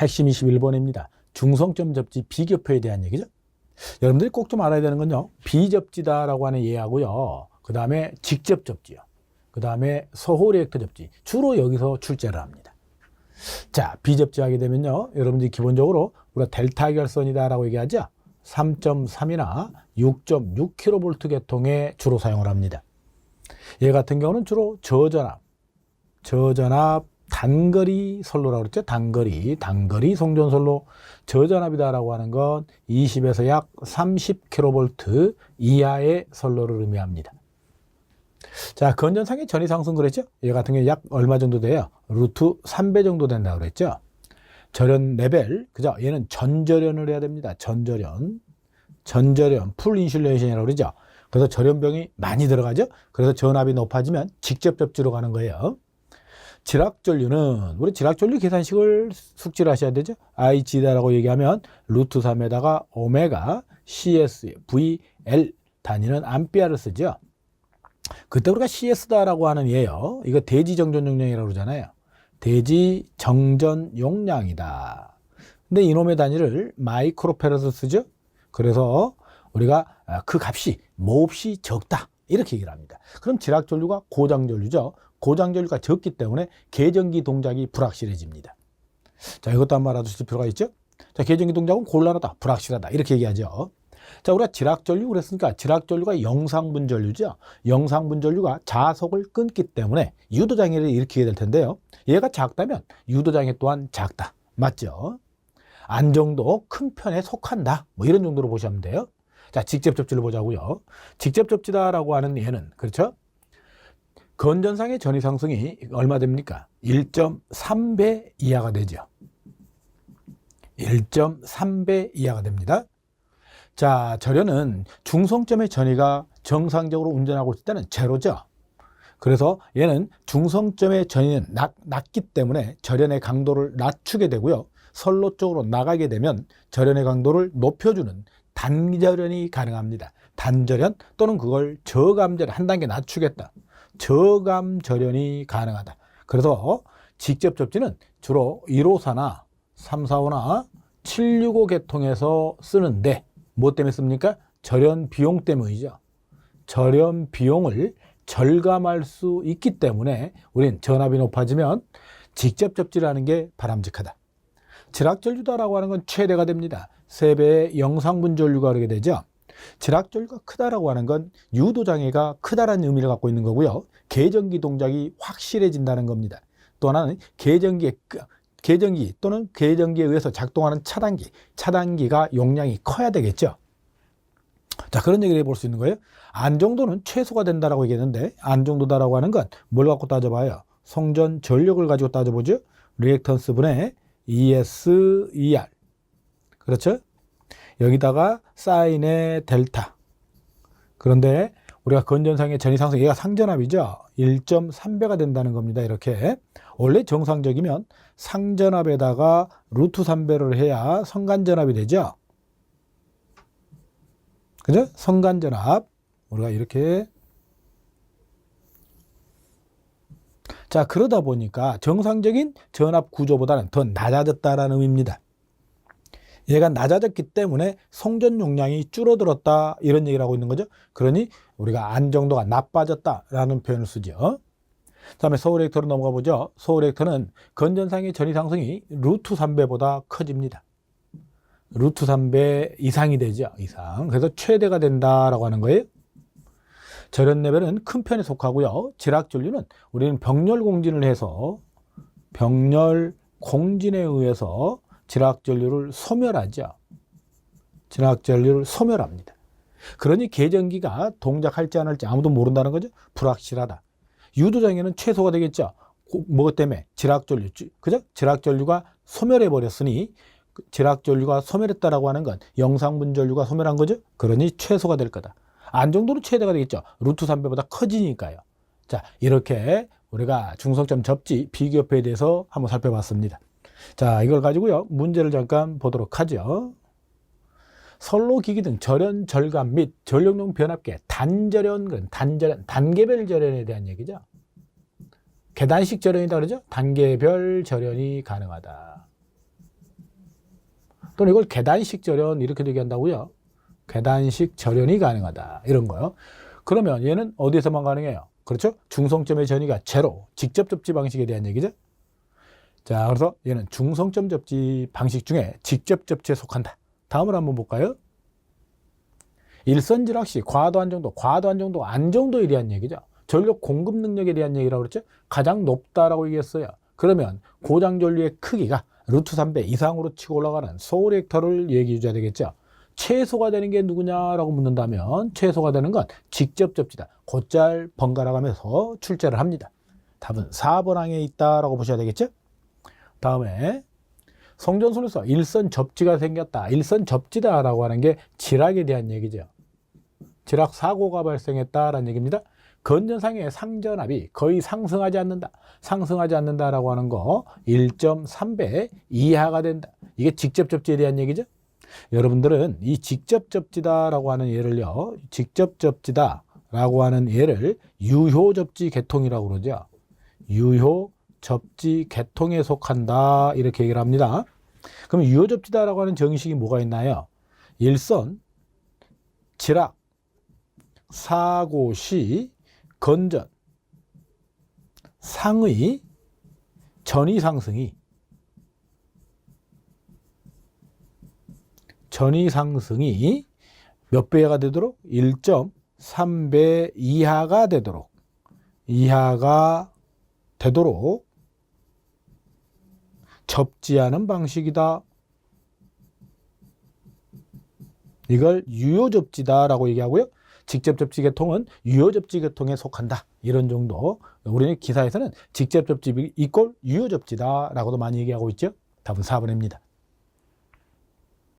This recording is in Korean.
핵심 21번입니다. 중성점 접지 비교표에 대한 얘기죠. 여러분들이 꼭 좀 알아야 되는 건요. 비접지다라고 하는 예하고요. 그 다음에 직접 접지요. 그 다음에 서호 리액터 접지. 주로 여기서 출제를 합니다. 자, 비접지하게 되면요. 여러분들이 기본적으로 우리가 델타 결선이다라고 얘기하죠. 3.3이나 6.6kV 계통에 주로 사용을 합니다. 얘 같은 경우는 주로 저전압 단거리 선로라고 그랬죠. 단거리 송전선로 저전압이다라고 하는 건 20에서 약 30kV 이하의 선로를 의미합니다. 자, 건전상의 전위 상승 그랬죠. 얘 같은 경우 약 얼마 정도 돼요? 루트 3배 정도 된다고 그랬죠. 절연 레벨, 그죠? 얘는 전절연을 해야 됩니다. 전절연, 풀 인슐레이션이라고 그러죠. 그래서 절연병이 많이 들어가죠. 그래서 전압이 높아지면 직접 접지로 가는 거예요. 지락전류는 우리 지락전류 계산식을 숙지를 하셔야 되죠. IG다라고 얘기하면 루트 3에다가 오메가 CS VL 단위는 암페어를 쓰죠. 그때 우리가 CS다라고 하는 얘요. 이거 대지 정전 용량이라고 그러잖아요. 대지 정전 용량이다. 근데 이놈의 단위를 마이크로페라드 쓰죠. 그래서 우리가 그 값이 몹시 적다 이렇게 얘기를 합니다. 그럼 지락전류가 고장전류죠. 고장전류가 적기 때문에 계전기 동작이 불확실해집니다. 자, 이것도 한번 알아두실 필요가 있죠. 자, 계전기 동작은 곤란하다, 불확실하다 이렇게 얘기하죠. 자, 우리가 지락전류 그랬으니까 지락전류가 영상분전류죠. 영상분전류가 자석을 끊기 때문에 유도장애를 일으키게 될 텐데요. 얘가 작다면 유도장애 또한 작다. 맞죠? 안정도 큰 편에 속한다. 뭐 이런 정도로 보시면 돼요. 자, 직접 접지를 보자고요. 직접 접지다라고 하는 얘는 그렇죠? 건전상의 전위 상승이 얼마 됩니까? 1.3배 이하가 되죠. 1.3배 이하가 됩니다. 자, 절연은 중성점의 전위가 정상적으로 운전하고 있을 때는 제로죠. 그래서 얘는 중성점의 전위는 낮기 때문에 절연의 강도를 낮추게 되고요. 선로 쪽으로 나가게 되면 절연의 강도를 높여주는 단절연이 가능합니다. 단절연 또는 그걸 저감절연, 한 단계 낮추겠다. 저감절연이 가능하다. 그래서 직접 접지는 주로 154나 345나 765 계통에서 쓰는데 뭐 때문에 씁니까? 절연 비용 때문이죠. 절연 비용을 절감할 수 있기 때문에 우린 전압이 높아지면 직접 접지라는 게 바람직하다. 지락전류다라고 하는 건 최대가 됩니다. 3배의 영상분전류가 그러게 되죠. 지락전류가 크다라고 하는 건 유도장애가 크다라는 의미를 갖고 있는 거고요. 계전기 동작이 확실해진다는 겁니다. 또 하나는 계전기 또는 계전기에 의해서 작동하는 차단기가 용량이 커야 되겠죠. 자, 그런 얘기를 해볼 수 있는 거예요. 안정도는 최소가 된다라고 얘기했는데 안정도다라고 하는 건 뭘 갖고 따져봐요? 송전 전력을 가지고 따져보죠. 리액턴스 분의 ESER. 그렇죠? 여기다가 사인의 델타. 그런데 우리가 건전상의 전위 상승, 얘가 상전압이죠. 1.3배가 된다는 겁니다. 이렇게. 원래 정상적이면 상전압에다가 루트 3배를 해야 성간전압이 되죠. 그죠? 성간전압. 우리가 이렇게. 자, 그러다 보니까 정상적인 전압 구조보다는 더 낮아졌다라는 의미입니다. 얘가 낮아졌기 때문에 송전 용량이 줄어들었다 이런 얘기를 하고 있는 거죠. 그러니 우리가 안정도가 나빠졌다라는 표현을 쓰죠. 다음에 서호 리액터로 넘어가 보죠. 서호 리액터는 건전상의 전위 상승이 루트 3배보다 커집니다. 루트 3배 이상이 되죠. 이상. 그래서 최대가 된다라고 하는 거예요. 절연 레벨은 큰 편에 속하고요. 지락전류는 우리는 병렬 공진에 의해서 지락전류를 소멸하죠. 지락전류를 소멸합니다. 그러니 계전기가 동작할지 안 할지 아무도 모른다는 거죠. 불확실하다. 유도장애는 최소가 되겠죠. 뭐 때문에? 지락전류. 그죠? 지락전류가 소멸해 버렸으니 지락전류가 소멸했다라고 하는 건 영상분전류가 소멸한 거죠. 그러니 최소가 될 거다. 안정도는 최대가 되겠죠. 루트 3배보다 커지니까요. 자, 이렇게 우리가 중성점 접지 비교표에 대해서 한번 살펴봤습니다. 자, 이걸 가지고요. 문제를 잠깐 보도록 하죠. 선로기기 등 절연, 절감 및 전력용 변압계, 단절연, 단계별 절연에 대한 얘기죠. 계단식 절연이다 그러죠. 단계별 절연이 가능하다. 또는 이걸 계단식 절연 이렇게 얘기한다고요. 계단식 절연이 가능하다. 이런 거요. 그러면 얘는 어디에서만 가능해요? 그렇죠? 중성점의 전이가 제로, 직접 접지 방식에 대한 얘기죠. 자, 그래서 얘는 중성점 접지 방식 중에 직접 접지에 속한다. 다음으로 한번 볼까요? 일선지락 시 과도 안정도, 안정도에 대한 얘기죠. 전력 공급 능력에 대한 얘기라고 그랬죠. 가장 높다라고 얘기했어요. 그러면 고장 전류의 크기가 루트 3배 이상으로 치고 올라가는 소리액터를 얘기해 줘야 되겠죠. 최소가 되는 게 누구냐라고 묻는다면 최소가 되는 건 직접 접지다. 곧잘 번갈아 가면서 출제를 합니다. 답은 4번 항에 있다라고 보셔야 되겠죠. 다음에 성전선에서 일선 접지가 생겼다. 일선 접지다라고 하는 게 지락에 대한 얘기죠. 지락 사고가 발생했다라는 얘기입니다. 건전상의 상전압이 거의 상승하지 않는다. 상승하지 않는다라고 하는 거 1.3배 이하가 된다. 이게 직접 접지에 대한 얘기죠. 여러분들은 이 직접 접지다라고 하는 예를요. 직접 접지다라고 하는 예를 유효 접지 계통이라고 그러죠. 유효 접지 계통에 속한다. 이렇게 얘기를 합니다. 그럼 유효 접지다라고 하는 정식이 뭐가 있나요? 일선, 지락, 사고 시, 건전, 상의, 전위 상승이 몇 배가 되도록? 1.3배 이하가 되도록 접지하는 방식이다. 이걸 유효접지다라고 얘기하고요. 직접 접지 계통은 유효접지 계통에 속한다. 이런 정도. 우리는 기사에서는 직접 접지 이꼴 유효접지다라고도 많이 얘기하고 있죠. 답은 4번입니다.